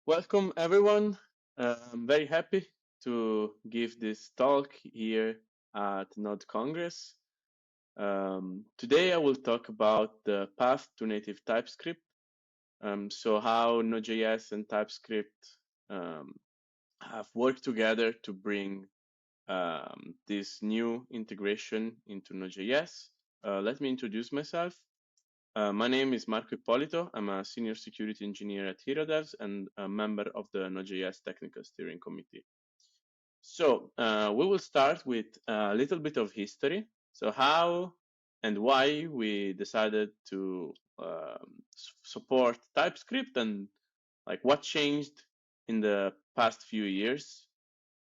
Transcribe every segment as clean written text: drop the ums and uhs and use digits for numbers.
Welcome, everyone. I'm very happy to give this talk here at Node Congress. Today, I will talk about the path to native TypeScript. So how Node.js and TypeScript have worked together to bring this new integration into Node.js. Let me introduce myself. My name is Marco Ippolito. I'm a senior security engineer at HeroDevs and a member of the Node.js technical steering committee. So we will start with a little bit of history. So how and why we decided to support TypeScript and like what changed in the past few years.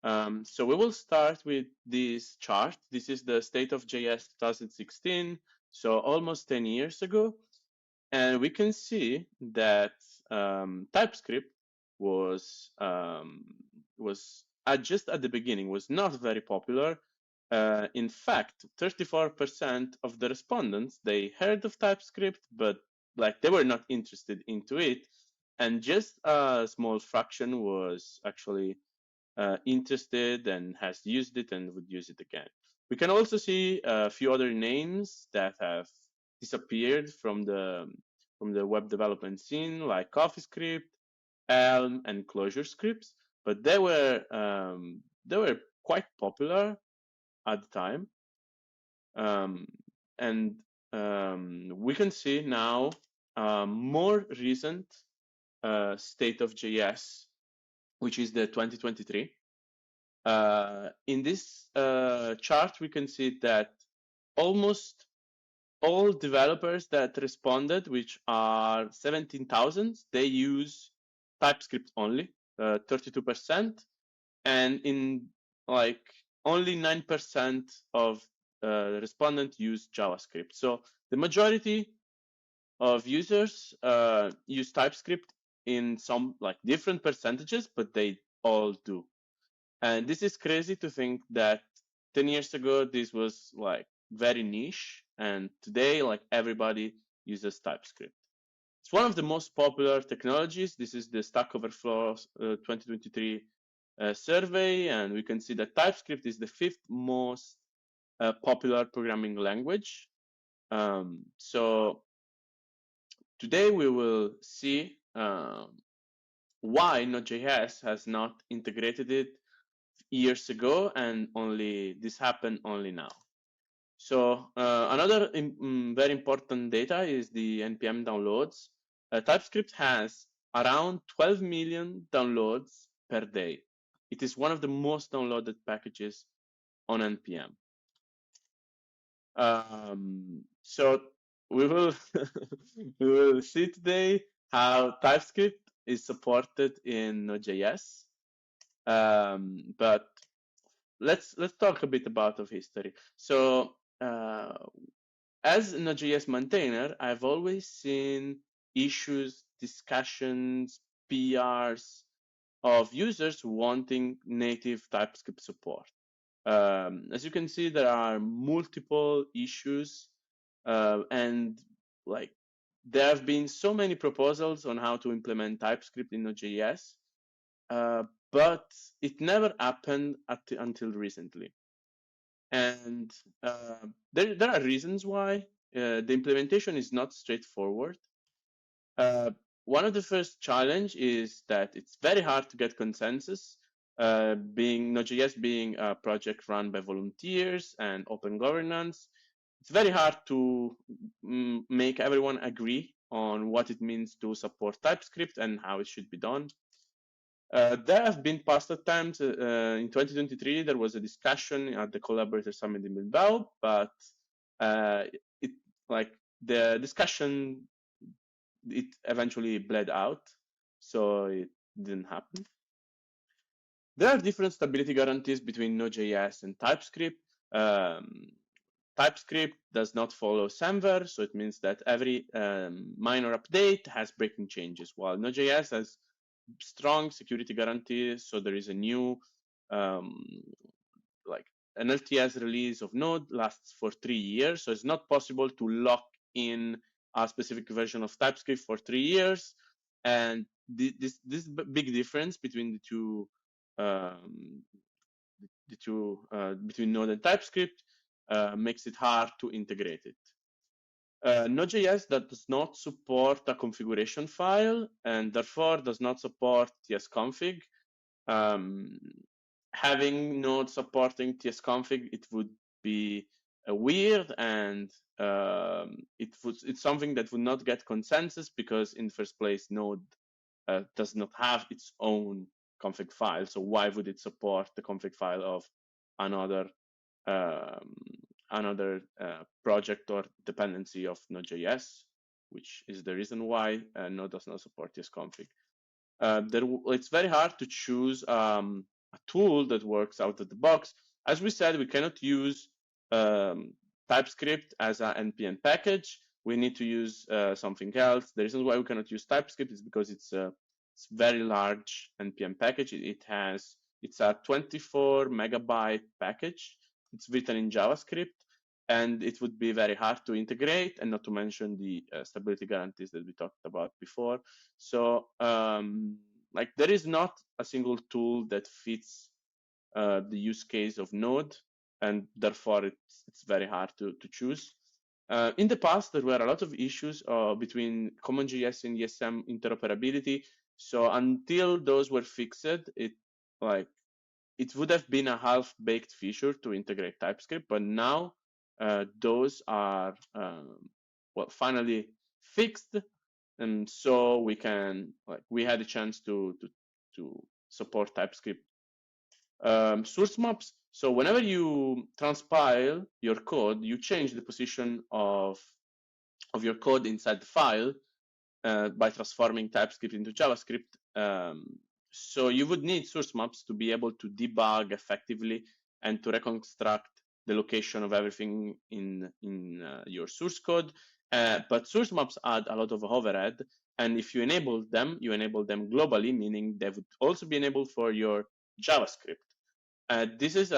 So we will start with this chart. This is the state of JS 2016. So almost 10 years ago. And we can see that TypeScript was just at the beginning was not very popular. In fact, 34% of the respondents they heard of TypeScript, but like they were not interested into it, and just a small fraction was actually interested and has used it and would use it again. We can also see a few other names that have disappeared from the web development scene, like CoffeeScript, Elm, and ClojureScripts, but they were quite popular at the time. And we can see now more recent state of JS, which is the 2023. In this chart, we can see that almost all developers that responded, which are 17,000, they use TypeScript only, 32%, and in like only 9% of respondents use JavaScript. So the majority of users use TypeScript in some like different percentages, but they all do. And this is crazy to think that 10 years ago, this was like very niche. And today, like everybody uses TypeScript. It's one of the most popular technologies. This is the Stack Overflow 2023 survey. And we can see that TypeScript is the fifth most popular programming language. So today we will see why Node.js has not integrated it years ago, and only this happened only now. So another very important data is the npm downloads. TypeScript has around 12 million downloads per day. It is one of the most downloaded packages on npm. So we will we will see today how TypeScript is supported in Node.js. But let's talk a bit about of history. So as a Node.js maintainer, I've always seen issues, discussions, PRs of users wanting native TypeScript support. As you can see, there are multiple issues, and like there have been so many proposals on how to implement TypeScript in Node.js, but it never happened until recently. And there are reasons why. The implementation is not straightforward. One of the first challenge is that it's very hard to get consensus. Being Node.js being a project run by volunteers and open governance, it's very hard to make everyone agree on what it means to support TypeScript and how it should be done. There have been past attempts. In 2023, there was a discussion at the Collaborator Summit in Bilbao, but it like the discussion it eventually bled out, so it didn't happen. There are different stability guarantees between Node.js and TypeScript. TypeScript does not follow Semver, so it means that every minor update has breaking changes, while Node.js has strong security guarantees. So there is a new, like an LTS release of Node lasts for 3 years. So it's not possible to lock in a specific version of TypeScript for 3 years. And this big difference between between Node and TypeScript makes it hard to integrate it. Node.js does not support a configuration file and therefore does not support tsconfig. Um, Having Node supporting tsconfig, it would be weird, and it's something that would not get consensus because in the first place Node does not have its own config file. So why would it support the config file of another project or dependency of Node.js, which is the reason why Node does not support tsconfig. It's very hard to choose a tool that works out of the box. As we said, we cannot use TypeScript as an npm package. We need to use something else. The reason why we cannot use TypeScript is because it's a very large npm package. It's a 24 megabyte package. It's written in JavaScript, and it would be very hard to integrate, and not to mention the stability guarantees that we talked about before. So like there is not a single tool that fits the use case of Node, and therefore it's very hard to choose. In the past, there were a lot of issues between CommonJS and ESM interoperability. So until those were fixed, it would have been a half-baked feature to integrate TypeScript, but now those are finally fixed, and so we had a chance to support TypeScript source maps. So whenever you transpile your code, you change the position of your code inside the file by transforming TypeScript into JavaScript. So you would need source maps to be able to debug effectively and to reconstruct the location of everything in your source code. But source maps add a lot of overhead, and if you enable them globally, meaning they would also be enabled for your JavaScript. This is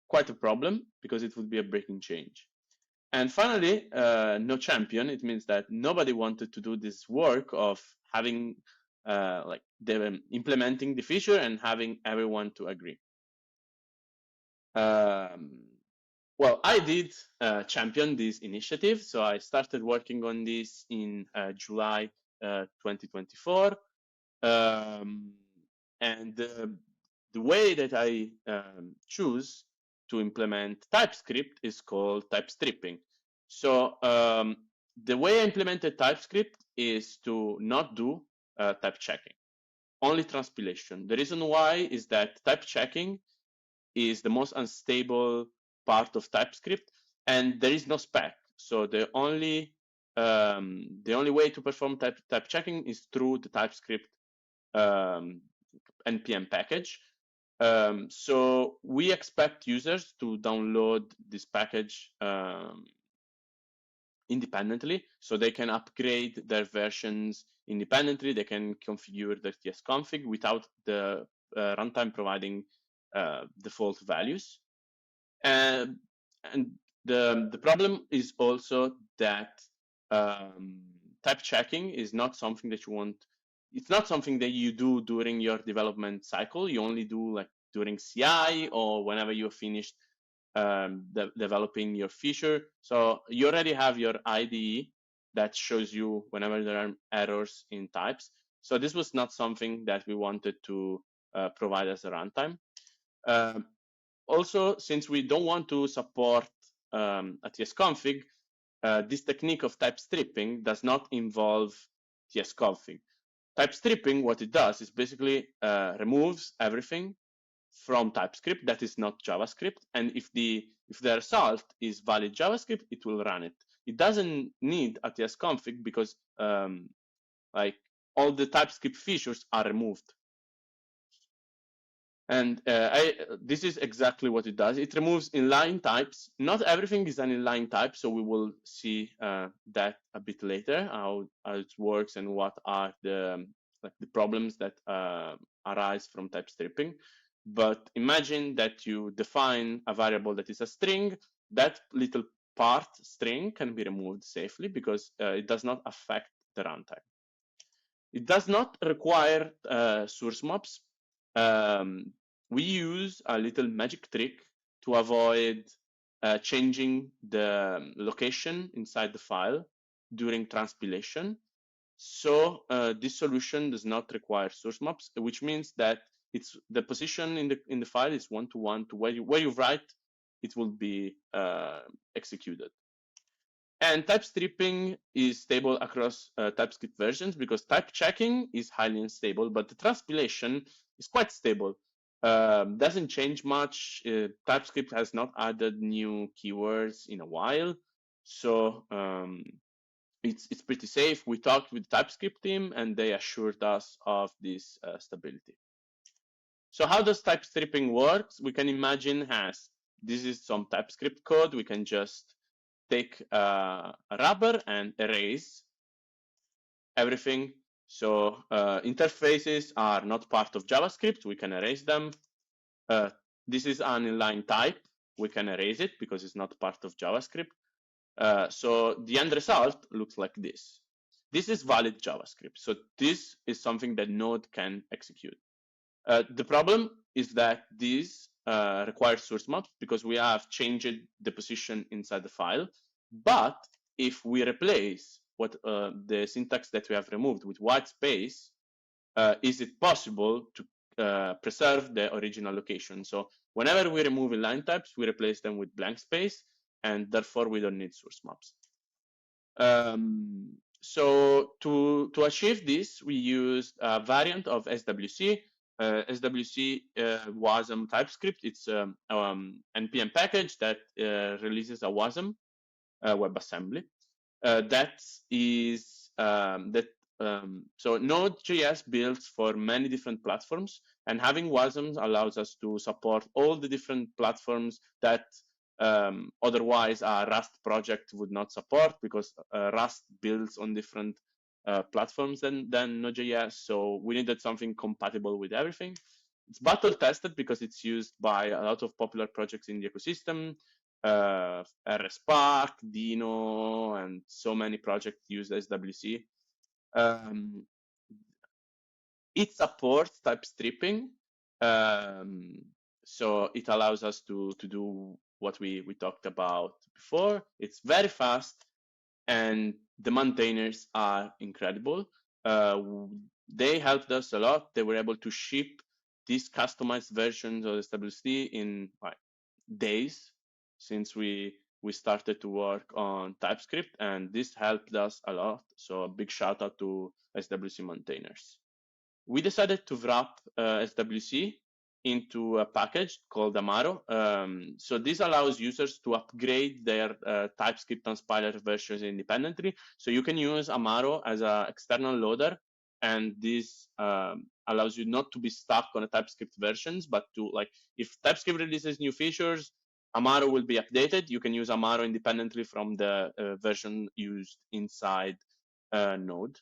quite a problem because it would be a breaking change. And finally, no champion. It means that nobody wanted to do this work of having implementing the feature and having everyone to agree. Well, I did champion this initiative. So I started working on this in July 2024. And the way that I choose to implement TypeScript is called TypeStripping. So the way I implemented TypeScript is to not do type checking, only transpilation. The reason why is that type checking is the most unstable part of TypeScript, and there is no spec. So the only way to perform type checking is through the TypeScript npm package. So we expect users to download this package independently, so they can upgrade their versions independently. They can configure their tsconfig without the runtime providing default values. And the problem is also that type checking is not something that you want. It's not something that you do during your development cycle. You only do like during CI or whenever you're finished developing your feature. So you already have your IDE that shows you whenever there are errors in types. So this was not something that we wanted to provide as a runtime. Also, since we don't want to support a tsconfig, this technique of type stripping does not involve tsconfig. Type stripping, what it does is basically removes everything from TypeScript that is not JavaScript, and if the result is valid JavaScript, it will run it. It doesn't need a tsconfig because like all the TypeScript features are removed. And this is exactly what it does. It removes inline types. Not everything is an inline type, so we will see that a bit later, how it works and what are the problems that arise from type stripping. But imagine that you define a variable that is a string. That little part string can be removed safely because it does not affect the runtime. It does not require source maps. We use a little magic trick to avoid changing the location inside the file during transpilation. So this solution does not require source maps, which means that it's the position in the file is one-to-one to where you write, it will be executed. And TypeStripping is stable across TypeScript versions because type checking is highly unstable, but the transpilation is quite stable. Doesn't change much. TypeScript has not added new keywords in a while, so it's pretty safe. We talked with the TypeScript team, and they assured us of this stability. So how does TypeStripping work? We can imagine this is some TypeScript code. We can just take a rubber and erase everything. So interfaces are not part of JavaScript. We can erase them. This is an inline type. We can erase it because it's not part of JavaScript. So the end result looks like this. This is valid JavaScript. So this is something that Node can execute. The problem is that this requires source maps because we have changed the position inside the file. But if we replace what the syntax that we have removed with white space, is it possible to preserve the original location? So whenever we remove inline types, we replace them with blank space, and therefore we don't need source maps. So to achieve this, we used a variant of SWC. SWC WASM TypeScript. It's npm package that releases a WASM WebAssembly. So Node.js builds for many different platforms, and having WASMs allows us to support all the different platforms that otherwise a Rust project would not support, because Rust builds on different platforms than Node.js. So we needed something compatible with everything. It's battle tested because it's used by a lot of popular projects in the ecosystem. RSpark, Dino, and so many projects use SWC. It supports TypeStripping, so it allows us to do what we talked about before. It's very fast, and the maintainers are incredible. They helped us a lot. They were able to ship these customized versions of SWC in days since we started to work on TypeScript, and this helped us a lot. So a big shout out to SWC maintainers. We decided to wrap SWC into a package called Amaro. So this allows users to upgrade their TypeScript transpiler versions independently. So you can use Amaro as an external loader, and this allows you not to be stuck on a TypeScript versions, but to, like, if TypeScript releases new features, Amaro will be updated. You can use Amaro independently from the version used inside Node.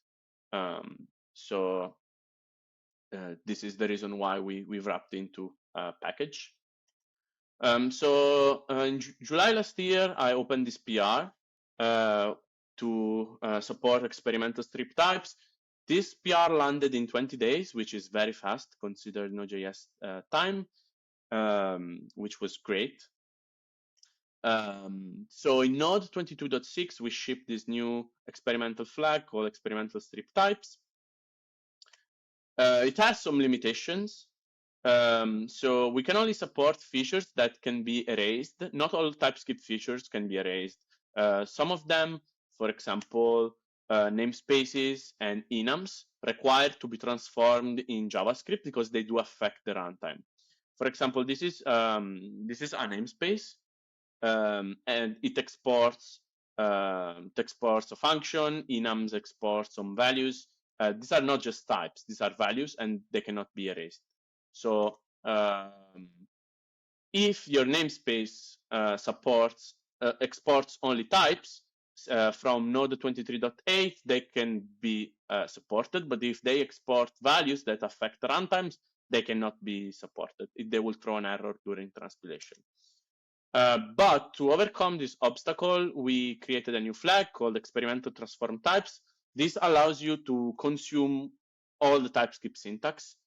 So this is the reason why we wrapped into a package. So in July last year, I opened this PR to support experimental strip types. This PR landed in 20 days, which is very fast considered Node.js time, which was great. So in Node 22.6, we shipped this new experimental flag called experimental strip types. It has some limitations. So we can only support features that can be erased. Not all TypeScript features can be erased. Some of them, for example, namespaces and enums, require to be transformed in JavaScript because they do affect the runtime. For example, this is a namespace, and it exports a function. Enums exports some values. These are not just types; these are values, and they cannot be erased. So if your namespace exports only types from Node 23.8, they can be supported. But if they export values that affect runtimes, they cannot be supported. They will throw an error during transpilation. But to overcome this obstacle, we created a new flag called experimental transform types. This allows you to consume all the TypeScript syntax.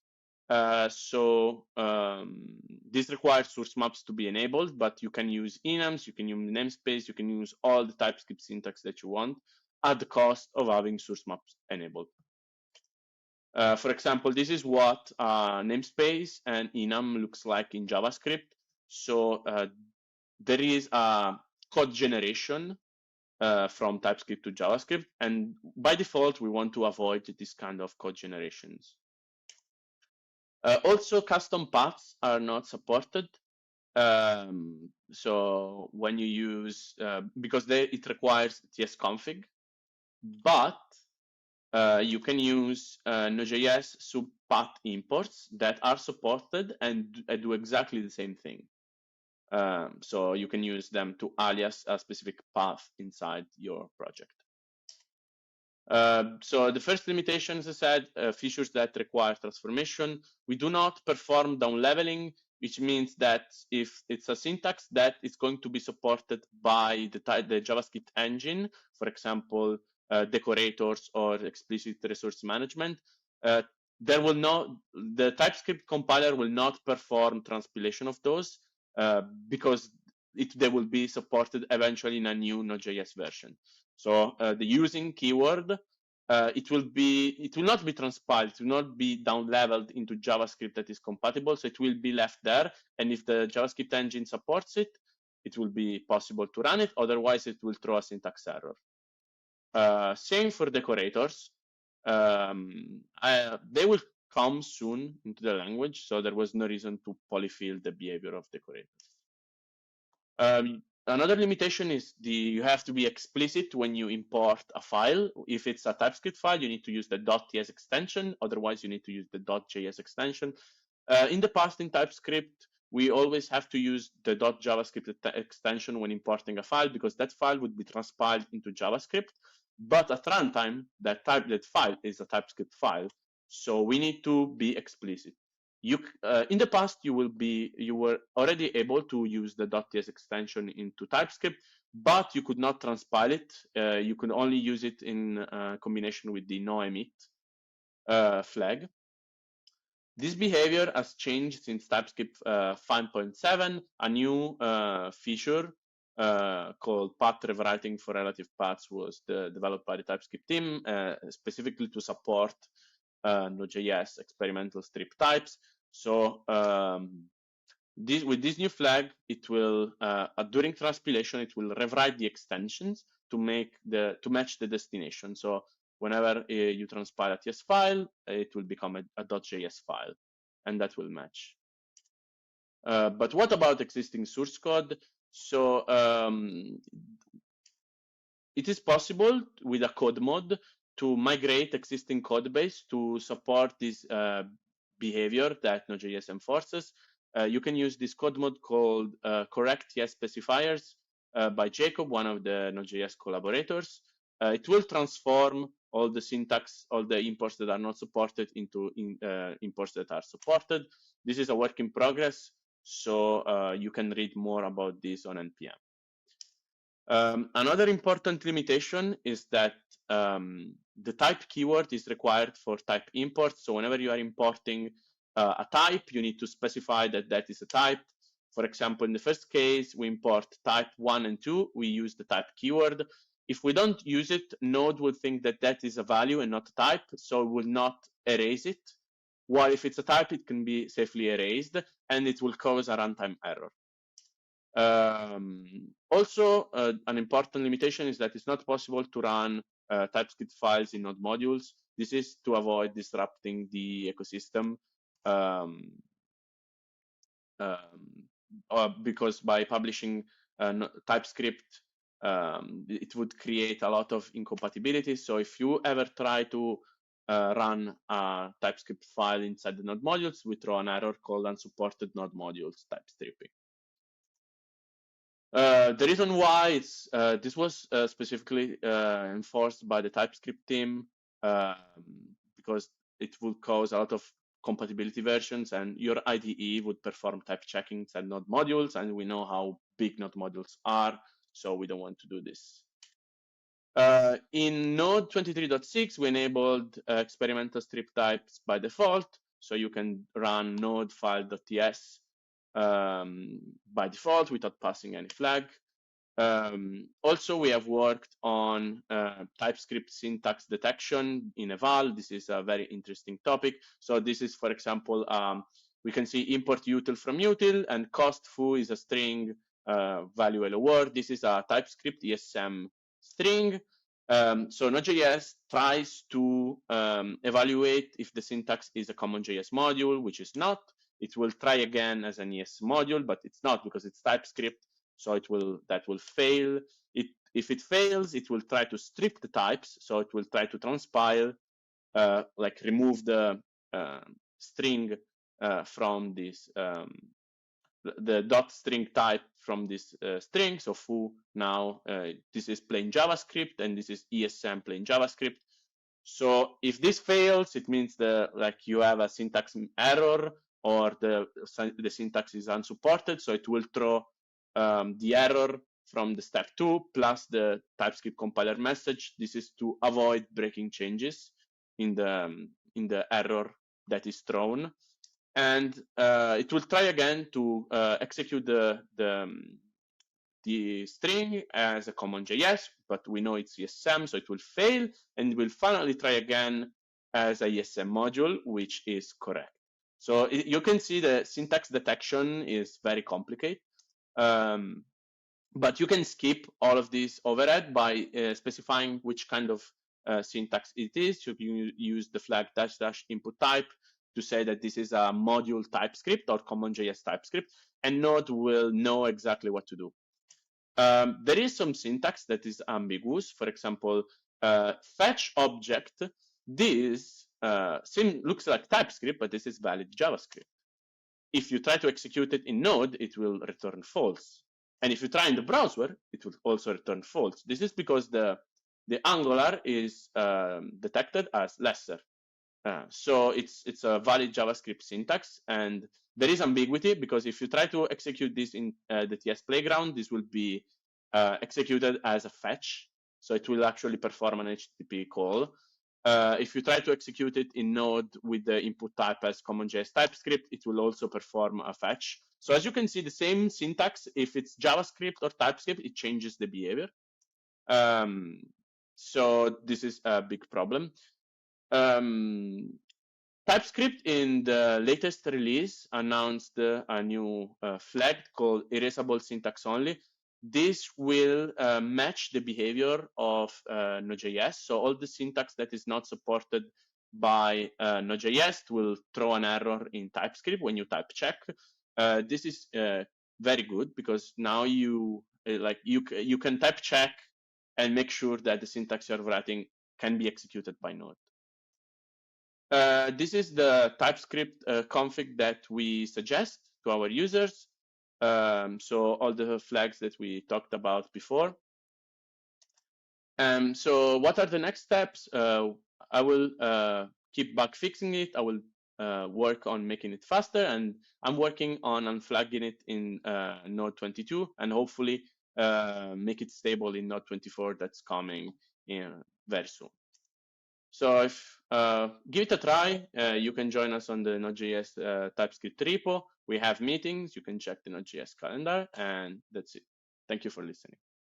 This requires source maps to be enabled, but you can use enums, you can use namespace, you can use all the TypeScript syntax that you want at the cost of having source maps enabled. For example, this is what namespace and enum looks like in JavaScript. So there is a code generation from TypeScript to JavaScript, and by default, we want to avoid this kind of code generations. Also, custom paths are not supported. So when you use, because it requires tsconfig, but you can use Node.js subpath imports that are supported and do exactly the same thing. So you can use them to alias a specific path inside your project. So the first limitation, as I said, features that require transformation. We do not perform down leveling, which means that if it's a syntax that is going to be supported by the JavaScript engine, for example, decorators or explicit resource management, the TypeScript compiler will not perform transpilation of those because they will be supported eventually in a new Node.js version. So the using keyword, it will not be transpiled, it will not be down leveled into JavaScript that is compatible. So it will be left there. And if the JavaScript engine supports it, it will be possible to run it. Otherwise, it will throw a syntax error. Same for decorators. They will come soon into the language. So there was no reason to polyfill the behavior of decorators. Another limitation is you have to be explicit when you import a file. If it's a TypeScript file, you need to use the .ts extension. Otherwise, you need to use the .js extension. In the past, in TypeScript, we always have to use the .javascript extension when importing a file because that file would be transpiled into JavaScript. But at runtime, that file is a TypeScript file. So we need to be explicit. In the past, you were already able to use the .ts extension into TypeScript, but you could not transpile it. You could only use it in combination with the noemit flag. This behavior has changed since TypeScript 5.7. A new feature called path rewriting for relative paths was developed by the TypeScript team, specifically to support Node.js experimental strip types. So with this new flag, it will during transpilation, it will rewrite the extensions to match the destination. So whenever you transpile a TS file, it will become a .js file, and that will match. But what about existing source code? So it is possible with a code mod to migrate existing code base to support this behavior that Node.js enforces. You can use this code mod called correct yes specifiers by Jacob, one of the Node.js collaborators. It will transform all the syntax, all the imports that are not supported into imports that are supported. This is a work in progress, so you can read more about this on NPM. Another important limitation is that the type keyword is required for type imports. So whenever you are importing a type, you need to specify that is a type. For example, in the first case, we import type 1 and 2. We use the type keyword. If we don't use it, Node will think that is a value and not a type, so it will not erase it. While if it's a type, it can be safely erased, and it will cause a runtime error. Also, an important limitation is that it's not possible to run TypeScript files in Node modules. This is to avoid disrupting the ecosystem because by publishing TypeScript, it would create a lot of incompatibility. So if you ever try to run a TypeScript file inside the Node modules, we throw an error called unsupported Node modules TypeStripping. The reason why this was specifically enforced by the TypeScript team because it would cause a lot of compatibility versions, and your IDE would perform type checking inside Node modules, and we know how big Node modules are, so we don't want to do this. In Node 23.6, we enabled experimental strip types by default, so you can run node file.ts by default without passing any flag. Also, we have worked on TypeScript syntax detection in eval. This is a very interesting topic. So this is, for example, we can see import util from util, and cost foo is a string value hello world. This is a TypeScript ESM string. So Node.js tries to evaluate if the syntax is a common JS module, which is not. It will try again as an ES module, but it's not because it's TypeScript. So that will fail. If it fails, it will try to strip the types. So it will try to transpile, like remove the string from this, the dot string type from this string. So foo now, this is plain JavaScript and this is ESM plain JavaScript. So if this fails, it means you have a syntax error or the syntax is unsupported. So it will throw the error from the step 2 plus the TypeScript compiler message. This is to avoid breaking changes in the error that is thrown. And it will try again to execute the string as a common JS, but we know it's ESM, so it will fail, and it will finally try again as a ESM module, which is correct. So you can see the syntax detection is very complicated, but you can skip all of this overhead by specifying which kind of syntax it is. So you use the flag -- input type to say that this is a module TypeScript or common JS TypeScript, and Node will know exactly what to do. There is some syntax that is ambiguous. For example, fetch object. This looks like TypeScript, but this is valid JavaScript. If you try to execute it in Node, it will return false. And if you try in the browser, it will also return false. This is because the Angular is detected as lesser. So it's a valid JavaScript syntax, and there is ambiguity because if you try to execute this in the TS playground, this will be executed as a fetch. So it will actually perform an HTTP call. If you try to execute it in Node with the input type as common JS TypeScript, it will also perform a fetch. So as you can see, the same syntax, if it's JavaScript or TypeScript, it changes the behavior. So this is a big problem. TypeScript in the latest release announced a new flag called erasable syntax only. This will match the behavior of Node.js. So all the syntax that is not supported by Node.js will throw an error in TypeScript when you type check. This is very good because now you can type check and make sure that the syntax you're writing can be executed by Node. This is the TypeScript config that we suggest to our users. So all the flags that we talked about before. So what are the next steps? I will keep bug fixing it. I will work on making it faster, and I'm working on unflagging it in Node 22 and hopefully make it stable in Node 24 that's coming in very soon. So if give it a try, you can join us on the Node.js TypeScript repo. We have meetings. You can check the Node.js calendar, and that's it. Thank you for listening.